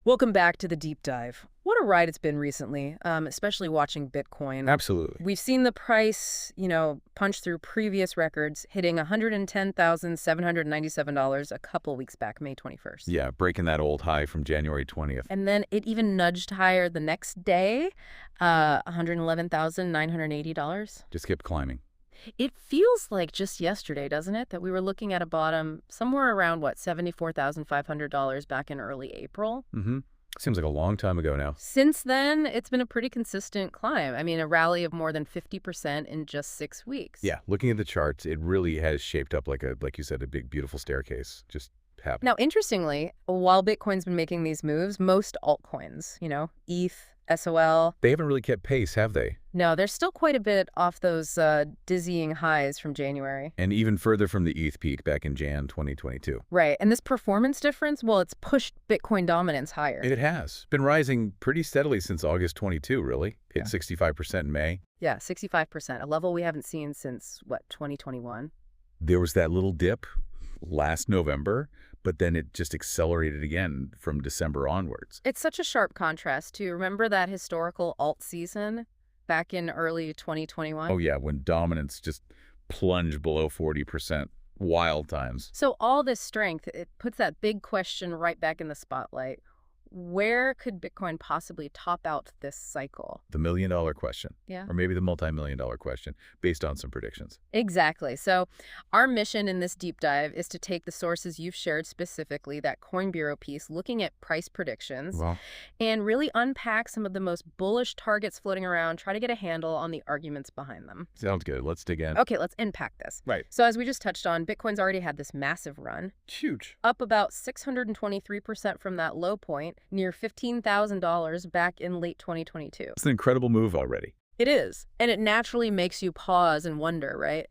Welcome back to the deep dive. What a ride it's been recently, especially watching Bitcoin. Absolutely. We've seen the price, punch through previous records, hitting $110,797 a couple weeks back, May 21st. Yeah, breaking that old high from January 20th. And then it even nudged higher the next day, $111,980. Just kept climbing. It feels like just yesterday, doesn't it, that we were looking at a bottom somewhere around, $74,500 back in early April? Mm-hmm. Seems like a long time ago now. Since then, it's been a pretty consistent climb. I mean, a rally of more than 50% in just 6 weeks. Yeah, looking at the charts, it really has shaped up like you said, a big, beautiful staircase. Just happened. Now, interestingly, while Bitcoin's been making these moves, most altcoins, ETH, SOL. They haven't really kept pace, have they? No, they're still quite a bit off those dizzying highs from January. And even further from the ETH peak back in Jan 2022. Right. And this performance difference, well, it's pushed Bitcoin dominance higher. It has. Been rising pretty steadily since August 22, really. Hit 65% in May. Yeah, 65%, a level we haven't seen since, 2021? There was that little dip last November, but then it just accelerated again from December onwards. It's such a sharp contrast, too. Remember that historical alt season back in early 2021? Oh, yeah, when dominance just plunged below 40%. Wild times. So all this strength, it puts that big question right back in the spotlight. Where could Bitcoin possibly top out this cycle? The million-dollar question. Yeah. Or maybe the multi-million-dollar question, based on some predictions. Exactly. So our mission in this deep dive is to take the sources you've shared, specifically that Coin Bureau piece looking at price predictions, and really unpack some of the most bullish targets floating around, try to get a handle on the arguments behind them. Sounds good. Let's dig in. Okay, let's unpack this. Right. So as we just touched on, Bitcoin's already had this massive run. Huge. Up about 623% from that low point, near $15,000 back in late 2022. It's an incredible move already. It is. And it naturally makes you pause and wonder, right?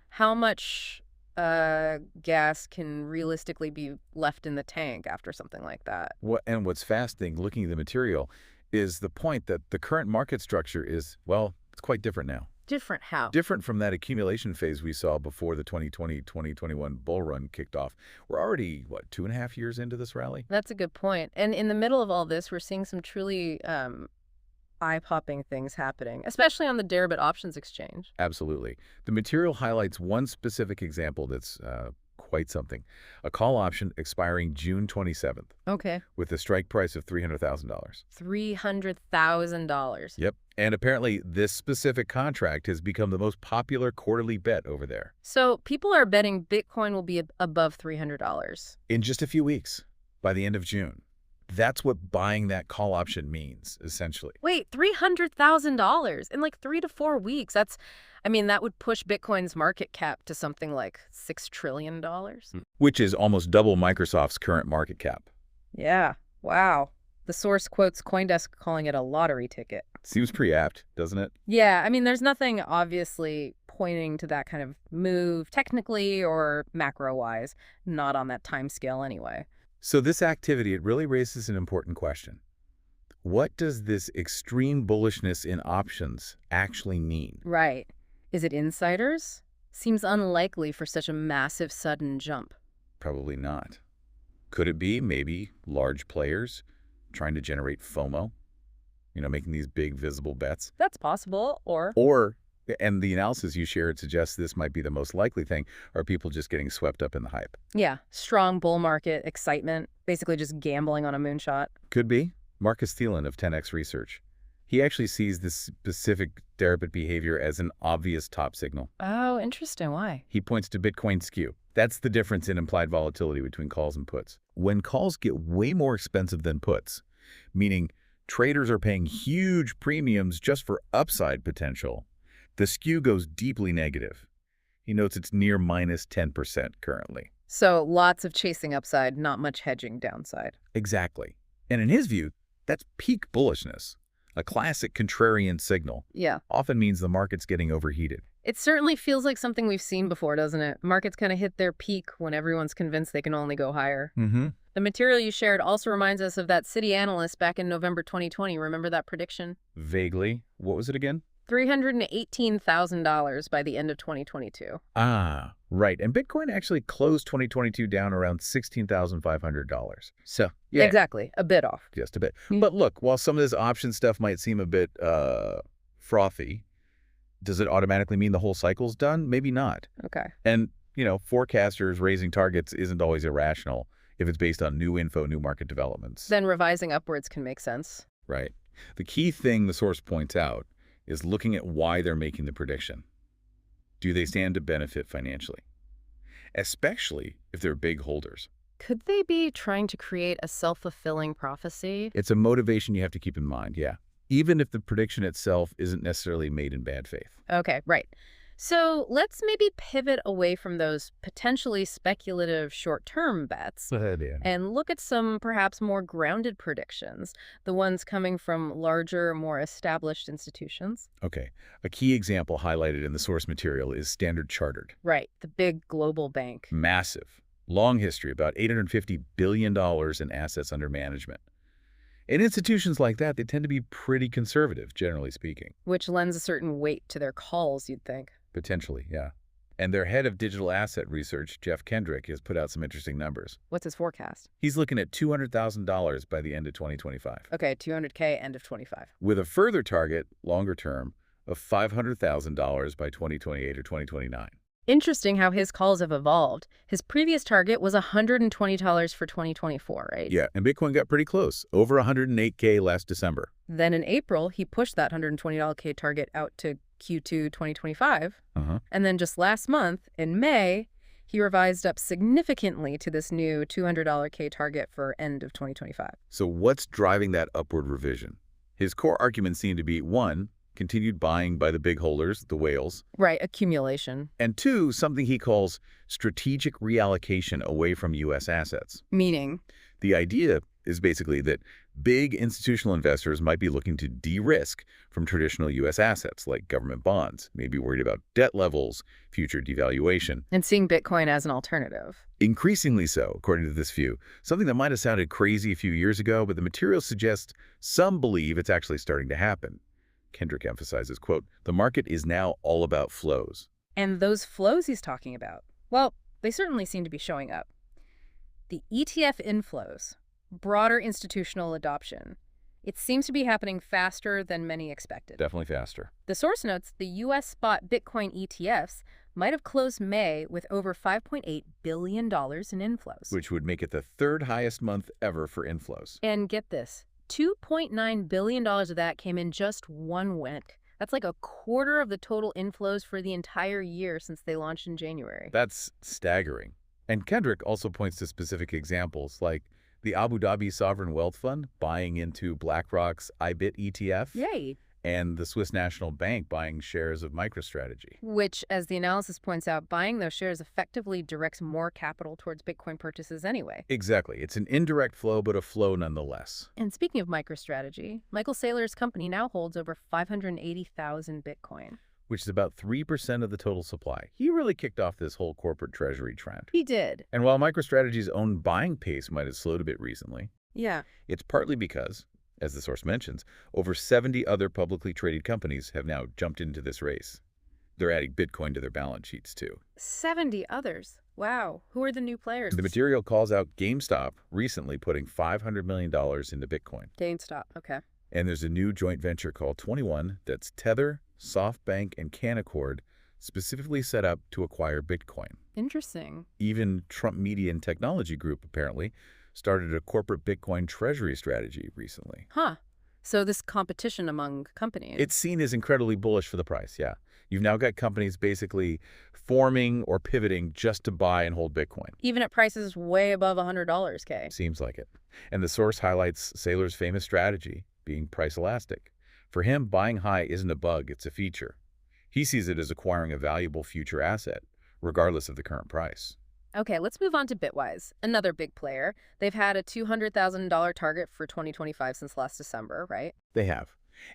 How much gas can realistically be left in the tank after something like that? What's fascinating, looking at the material, is the point that the current market structure is, well, it's quite different now. Different how? Different from that accumulation phase we saw before the 2020-2021 bull run kicked off. We're already, 2.5 years into this rally? That's a good point. And in the middle of all this, we're seeing some truly eye-popping things happening, especially on the Deribit Options Exchange. Absolutely. The material highlights one specific example that's quite something. A call option expiring June 27th. Okay. With a strike price of $300,000. $300,000. Yep. And apparently this specific contract has become the most popular quarterly bet over there. So people are betting Bitcoin will be above $300. In just a few weeks, by the end of June. That's what buying that call option means, essentially. Wait, $300,000 in 3 to 4 weeks. That would push Bitcoin's market cap to something like $6 trillion. Which is almost double Microsoft's current market cap. Yeah. Wow. The source quotes CoinDesk calling it a lottery ticket. Seems pretty apt, doesn't it? Yeah. There's nothing obviously pointing to that kind of move technically or macro-wise, not on that time scale anyway. So this activity, it really raises an important question. What does this extreme bullishness in options actually mean? Right. Is it insiders? Seems unlikely for such a massive sudden jump. Probably not. Could it be maybe large players trying to generate FOMO? Making these big visible bets? That's possible. And the analysis you shared suggests this might be the most likely thing, are people just getting swept up in the hype? Yeah. Strong bull market excitement, basically just gambling on a moonshot. Could be. Marcus Thielen of 10x Research. He actually sees this specific Deribit behavior as an obvious top signal. Oh, interesting. Why? He points to Bitcoin skew. That's the difference in implied volatility between calls and puts. When calls get way more expensive than puts, meaning traders are paying huge premiums just for upside potential, the skew goes deeply negative. He notes it's near minus 10% currently. So lots of chasing upside, not much hedging downside. Exactly. And in his view, that's peak bullishness. A classic contrarian signal. Yeah. Often means the market's getting overheated. It certainly feels like something we've seen before, doesn't it? Markets kind of hit their peak when everyone's convinced they can only go higher. Mm-hmm. The material you shared also reminds us of that Citi analyst back in November 2020. Remember that prediction? Vaguely. What was it again? $318,000 by the end of 2022. Ah, Right, and Bitcoin actually closed 2022 down around $16,500. So, yeah, Exactly. A bit off. just a bit. But look, while some of this option stuff might seem a bit frothy, does it automatically mean the whole cycle's done? Maybe not. Okay. And, forecasters raising targets isn't always irrational if it's based on new info, new market developments. Then revising upwards can make sense. Right. The key thing the source points out is looking at why they're making the prediction. Do they stand to benefit financially? Especially if they're big holders. Could they be trying to create a self-fulfilling prophecy? It's a motivation you have to keep in mind, yeah. Even if the prediction itself isn't necessarily made in bad faith. Okay, right. So let's maybe pivot away from those potentially speculative short-term bets and look at some perhaps more grounded predictions, the ones coming from larger, more established institutions. Okay. A key example highlighted in the source material is Standard Chartered. Right, the big global bank. Massive. Long history, about $850 billion in assets under management. And institutions like that, they tend to be pretty conservative, generally speaking. Which lends a certain weight to their calls, you'd think. Potentially, yeah. And their head of digital asset research, Jeff Kendrick, has put out some interesting numbers. What's his forecast? He's looking at $200,000 by the end of 2025. Okay, 200K, end of 25. With a further target, longer term, of $500,000 by 2028 or 2029. Interesting how his calls have evolved. His previous target was $120 for 2024, right? Yeah, and Bitcoin got pretty close, over $108K last December. Then in April, he pushed that $120K target out to Q2 2025. And then just last month, in May, he revised up significantly to this new $200K target for end of 2025. So what's driving that upward revision? His core arguments seem to be, one, continued buying by the big holders, the whales. Right, accumulation. And two, something he calls strategic reallocation away from U.S. assets. Meaning? The idea is basically that big institutional investors might be looking to de-risk from traditional U.S. assets like government bonds, maybe worried about debt levels, future devaluation. And seeing Bitcoin as an alternative. Increasingly so, according to this view. Something that might have sounded crazy a few years ago, but the material suggests some believe it's actually starting to happen. Kendrick emphasizes, quote, "The market is now all about flows." And those flows he's talking about, well, they certainly seem to be showing up. The ETF inflows, broader institutional adoption, it seems to be happening faster than many expected. Definitely faster. The source notes the U.S. spot Bitcoin ETFs might have closed May with over $5.8 billion in inflows. Which would make it the third highest month ever for inflows. And get this, $2.9 billion of that came in just one week. That's like a quarter of the total inflows for the entire year since they launched in January. That's staggering. And Kendrick also points to specific examples like the Abu Dhabi Sovereign Wealth Fund buying into BlackRock's IBIT ETF. Yay. And the Swiss National Bank buying shares of MicroStrategy. Which, as the analysis points out, buying those shares effectively directs more capital towards Bitcoin purchases anyway. Exactly. It's an indirect flow, but a flow nonetheless. And speaking of MicroStrategy, Michael Saylor's company now holds over 580,000 Bitcoin. Which is about 3% of the total supply. He really kicked off this whole corporate treasury trend. He did. And while MicroStrategy's own buying pace might have slowed a bit recently, yeah, it's partly because, as the source mentions, over 70 other publicly traded companies have now jumped into this race. They're adding Bitcoin to their balance sheets, too. 70 others. Wow. Who are the new players? The material calls out GameStop recently putting $500 million into Bitcoin. GameStop, okay. And there's a new joint venture called 21 that's Tether, SoftBank, and Canaccord specifically set up to acquire Bitcoin. Interesting. Even Trump Media and Technology Group, apparently, started a corporate Bitcoin treasury strategy recently. Huh. So this competition among companies. It's seen as incredibly bullish for the price, yeah. You've now got companies basically forming or pivoting just to buy and hold Bitcoin. Even at prices way above $100, Kay. Seems like it. And the source highlights Saylor's famous strategy, being price elastic. For him, buying high isn't a bug, it's a feature. He sees it as acquiring a valuable future asset, regardless of the current price. Okay, let's move on to Bitwise, another big player. They've had a $200,000 target for 2025 since last December, right? They have.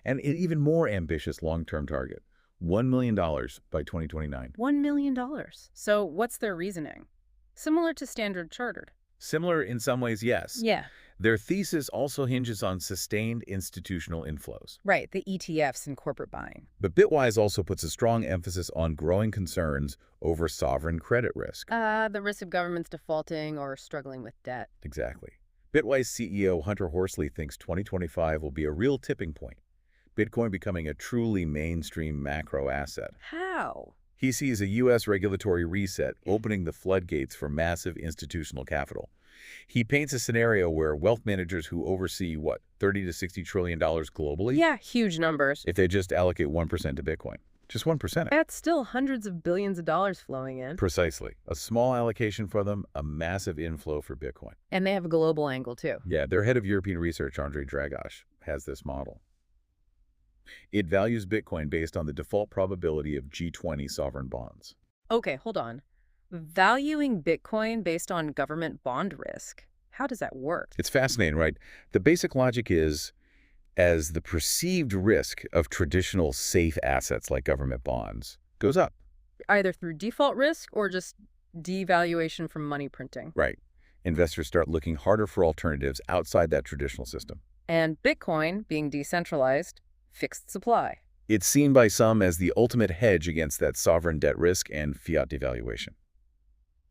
And an even more ambitious long-term target, $1 million by 2029. $1 million. So what's their reasoning? Similar to Standard Chartered. Similar in some ways, yes. Yeah. Their thesis also hinges on sustained institutional inflows. Right, the ETFs and corporate buying. But Bitwise also puts a strong emphasis on growing concerns over sovereign credit risk. The risk of governments defaulting or struggling with debt. Exactly. Bitwise CEO Hunter Horsley thinks 2025 will be a real tipping point, Bitcoin becoming a truly mainstream macro asset. How? He sees a U.S. regulatory reset opening the floodgates for massive institutional capital. He paints a scenario where wealth managers who oversee, what, $30 to $60 trillion globally? Yeah, huge numbers. If they just allocate 1% to Bitcoin. Just 1%. That's still hundreds of billions of dollars flowing in. Precisely. A small allocation for them, a massive inflow for Bitcoin. And they have a global angle, too. Yeah, their head of European research, Andrei Dragosh, has this model. It values Bitcoin based on the default probability of G20 sovereign bonds. Okay, hold on. Valuing Bitcoin based on government bond risk. How does that work? It's fascinating, right? The basic logic is, as the perceived risk of traditional safe assets like government bonds goes up. Either through default risk or just devaluation from money printing. Right. Investors start looking harder for alternatives outside that traditional system. And Bitcoin, being decentralized, fixed supply. It's seen by some as the ultimate hedge against that sovereign debt risk and fiat devaluation.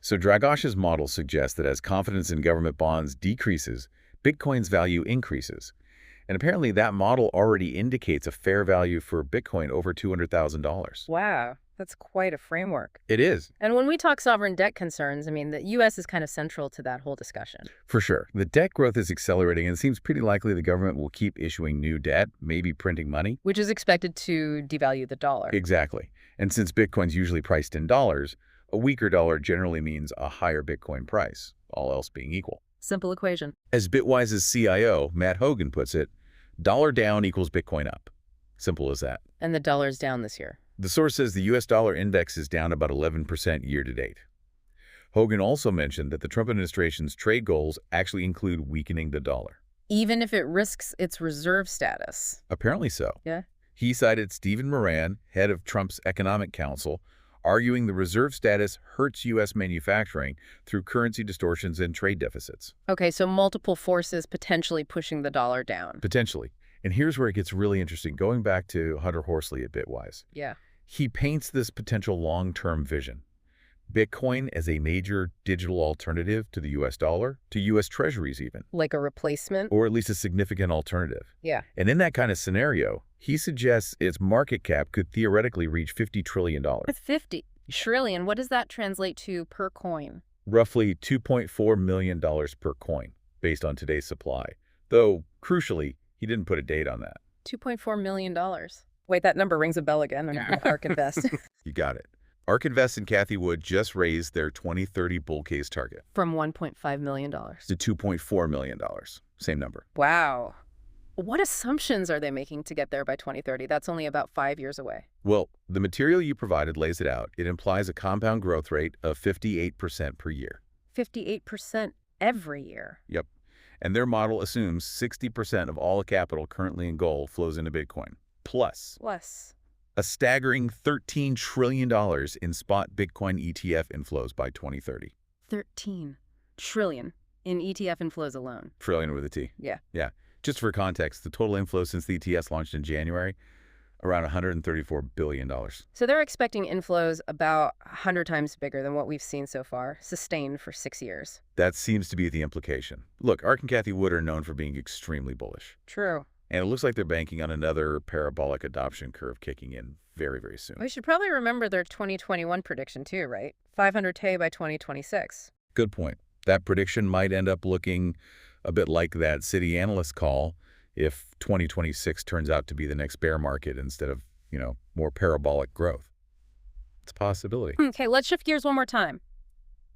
So Dragosh's model suggests that as confidence in government bonds decreases, Bitcoin's value increases. And apparently that model already indicates a fair value for Bitcoin over $200,000. Wow, that's quite a framework. It is. And when we talk sovereign debt concerns, I mean, the U.S. is kind of central to that whole discussion. For sure. The debt growth is accelerating, and it seems pretty likely the government will keep issuing new debt, maybe printing money. Which is expected to devalue the dollar. Exactly. And since Bitcoin's usually priced in dollars, a weaker dollar generally means a higher Bitcoin price, all else being equal. Simple equation. As Bitwise's CIO, Matt Hogan, puts it, dollar down equals Bitcoin up. Simple as that. And the dollar's down this year. The source says the U.S. dollar index is down about 11% year to date. Hogan also mentioned that the Trump administration's trade goals actually include weakening the dollar. Even if it risks its reserve status. Apparently so. Yeah. He cited Stephen Moran, head of Trump's Economic Council, arguing the reserve status hurts U.S. manufacturing through currency distortions and trade deficits. Okay, so multiple forces potentially pushing the dollar down. Potentially. And here's where it gets really interesting. Going back to Hunter Horsley at Bitwise. Yeah. He paints this potential long-term vision. Bitcoin as a major digital alternative to the U.S. dollar, to U.S. treasuries even. Like a replacement? Or at least a significant alternative. Yeah. And in that kind of scenario, he suggests its market cap could theoretically reach $50 trillion. With 50 trillion, what does that translate to per coin? Roughly $2.4 million per coin, based on today's supply. Though, crucially, he didn't put a date on that. $2.4 million. Wait, that number rings a bell again on ARK Invest. You got it. ARK Invest and Cathie Wood just raised their 2030 bull case target. From $1.5 million. To $2.4 million. Same number. Wow. What assumptions are they making to get there by 2030? That's only about 5 years away. Well, the material you provided lays it out. It implies a compound growth rate of 58% per year. 58% every year. Yep. And their model assumes 60% of all capital currently in gold flows into Bitcoin. Plus a staggering $13 trillion in spot Bitcoin ETF inflows by 2030. 13 trillion in ETF inflows alone. Trillion with a T. Yeah. Yeah. Just for context, the total inflows since the ETFs launched in January, around $134 billion. So they're expecting inflows about 100 times bigger than what we've seen so far, sustained for 6 years. That seems to be the implication. Look, ARK and Cathie Wood are known for being extremely bullish. True. And it looks like they're banking on another parabolic adoption curve kicking in very, very soon. We should probably remember their 2021 prediction too, right? 500K by 2026. Good point. That prediction might end up looking a bit like that Citi analyst call if 2026 turns out to be the next bear market instead of, more parabolic growth. It's a possibility. Okay, let's shift gears one more time.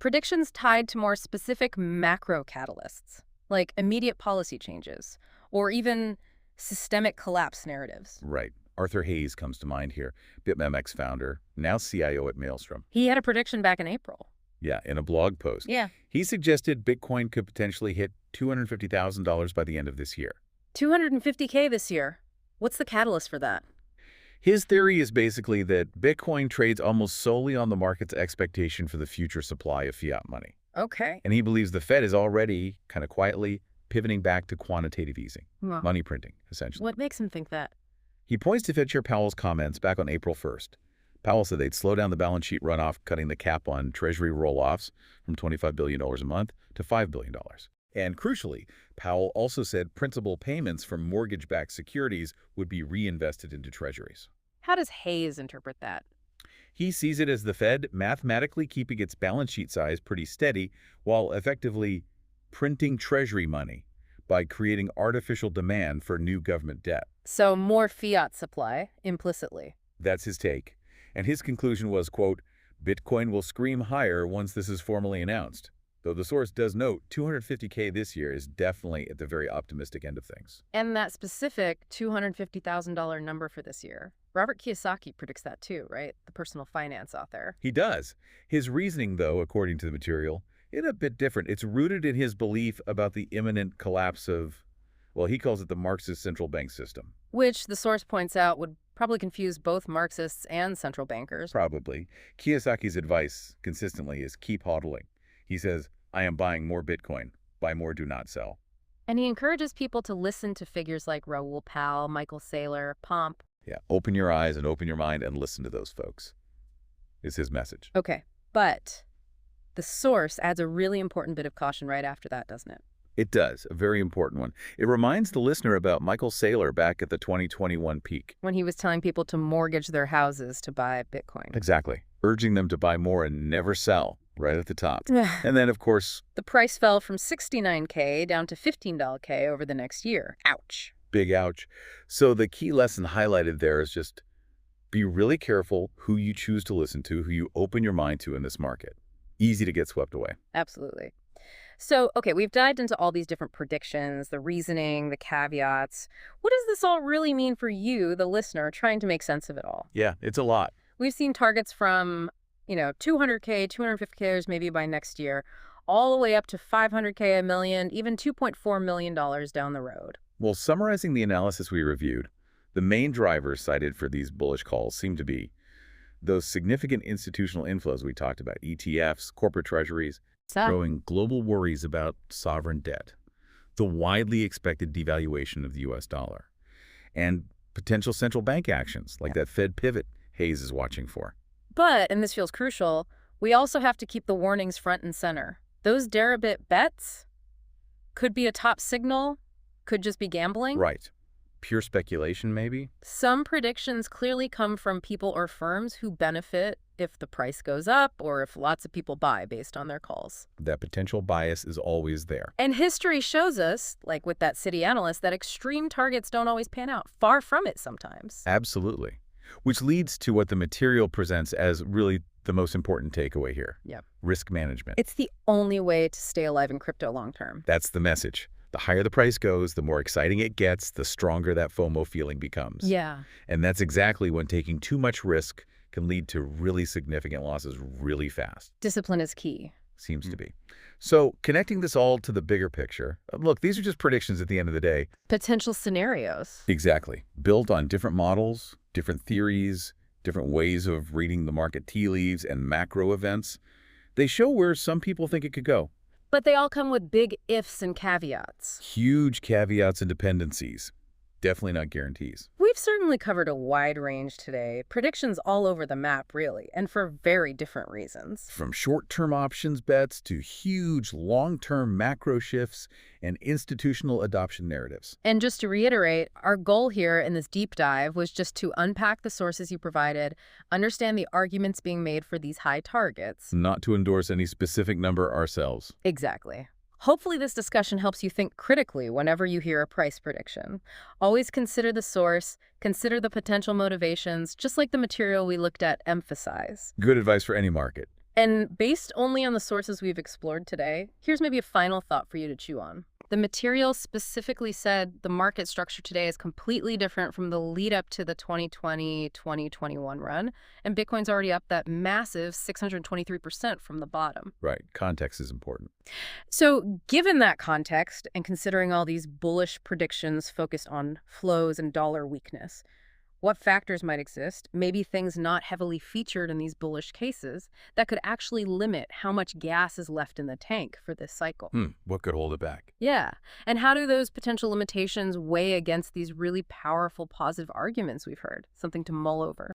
Predictions tied to more specific macro catalysts, like immediate policy changes, or even systemic collapse narratives. Right. Arthur Hayes comes to mind here, BitMEMX founder, now CIO at Maelstrom. He had a prediction back in April. Yeah, in a blog post. Yeah. He suggested Bitcoin could potentially hit $250,000 by the end of this year. 250K this year. What's the catalyst for that? His theory is basically that Bitcoin trades almost solely on the market's expectation for the future supply of fiat money. Okay. And he believes the Fed is already, kind of quietly, pivoting back to quantitative easing, Well, money printing, essentially. what makes him think that? He points to Fed Chair Powell's comments back on April 1st. Powell said they'd slow down the balance sheet runoff, cutting the cap on Treasury roll-offs from $25 billion a month to $5 billion. And crucially, Powell also said principal payments from mortgage-backed securities would be reinvested into Treasuries. How does Hayes interpret that? He sees it as the Fed mathematically keeping its balance sheet size pretty steady while effectively printing Treasury money by creating artificial demand for new government debt. So more fiat supply, implicitly. That's his take. And his conclusion was, quote, Bitcoin will scream higher once this is formally announced. Though the source does note $250K this year is definitely at the very optimistic end of things. And that specific $250,000 number for this year. Robert Kiyosaki predicts that too, right? The personal finance author. He does. His reasoning, though, according to the material, is a bit different. It's rooted in his belief about the imminent collapse of, well, he calls it the Marxist central bank system. Which, the source points out, would probably confuse both Marxists and central bankers. Probably. Kiyosaki's advice consistently is keep hodling. He says, I am buying more Bitcoin. Buy more, do not sell. And he encourages people to listen to figures like Raoul Pal, Michael Saylor, Pomp. Yeah, open your eyes and open your mind and listen to those folks, is his message. Okay, but the source adds a really important bit of caution right after that, doesn't it? It does, a very important one. It reminds the listener about Michael Saylor back at the 2021 peak. When he was telling people to mortgage their houses to buy Bitcoin. Exactly. Urging them to buy more and never sell, right at the top. And then, of course, the price fell from $69K down to $15K over the next year. Ouch. Big ouch. So the key lesson highlighted there is just be really careful who you choose to listen to, who you open your mind to in this market. Easy to get swept away. Absolutely. So, okay, we've dived into all these different predictions, the reasoning, the caveats. What does this all really mean for you, the listener, trying to make sense of it all? Yeah, it's a lot. We've seen targets from, 200K, 250K maybe by next year, all the way up to 500K, $1 million, even $2.4 million down the road. Well, summarizing the analysis we reviewed, the main drivers cited for these bullish calls seem to be those significant institutional inflows we talked about, ETFs, corporate treasuries, growing global worries about sovereign debt, the widely expected devaluation of the U.S. dollar, and potential central bank actions like that Fed pivot Hayes is watching for. But, and this feels crucial, we also have to keep the warnings front and center. Those Deribit bets could be a top signal, could just be gambling. Right. Pure speculation, maybe? Some predictions clearly come from people or firms who benefit if the price goes up or if lots of people buy based on their calls. That potential bias is always there. And history shows us, like with that Citi analyst, that extreme targets don't always pan out. Far from it sometimes. Absolutely. Which leads to what the material presents as really the most important takeaway here. Yep. Risk management. It's the only way to stay alive in crypto long term. That's the message. The higher the price goes, the more exciting it gets, the stronger that FOMO feeling becomes. Yeah. And that's exactly when taking too much risk can lead to really significant losses really fast. Discipline is key. Seems to be. So connecting this all to the bigger picture, look, these are just predictions at the end of the day. Potential scenarios. Exactly. Built on different models, different theories, different ways of reading the market tea leaves and macro events. They show where some people think it could go. But they all come with big ifs and caveats. Huge caveats and dependencies. Definitely not guarantees. We've certainly covered a wide range today. Predictions all over the map, really, and for very different reasons. From short-term options bets to huge long-term macro shifts and institutional adoption narratives. And just to reiterate, our goal here in this deep dive was just to unpack the sources you provided, understand the arguments being made for these high targets. Not to endorse any specific number ourselves. Exactly. Hopefully this discussion helps you think critically whenever you hear a price prediction. Always consider the source, consider the potential motivations, just like the material we looked at emphasize. Good advice for any market. And based only on the sources we've explored today, here's maybe a final thought for you to chew on. The material specifically said the market structure today is completely different from the lead up to the 2020-2021 run, and Bitcoin's already up that massive 623% from the bottom. Right. Context is important. So given that context, and considering all these bullish predictions focused on flows and dollar weakness, What factors might exist, maybe things not heavily featured in these bullish cases, that could actually limit how much gas is left in the tank for this cycle. What could hold it back? Yeah. And how do those potential limitations weigh against these really powerful positive arguments we've heard? Something to mull over.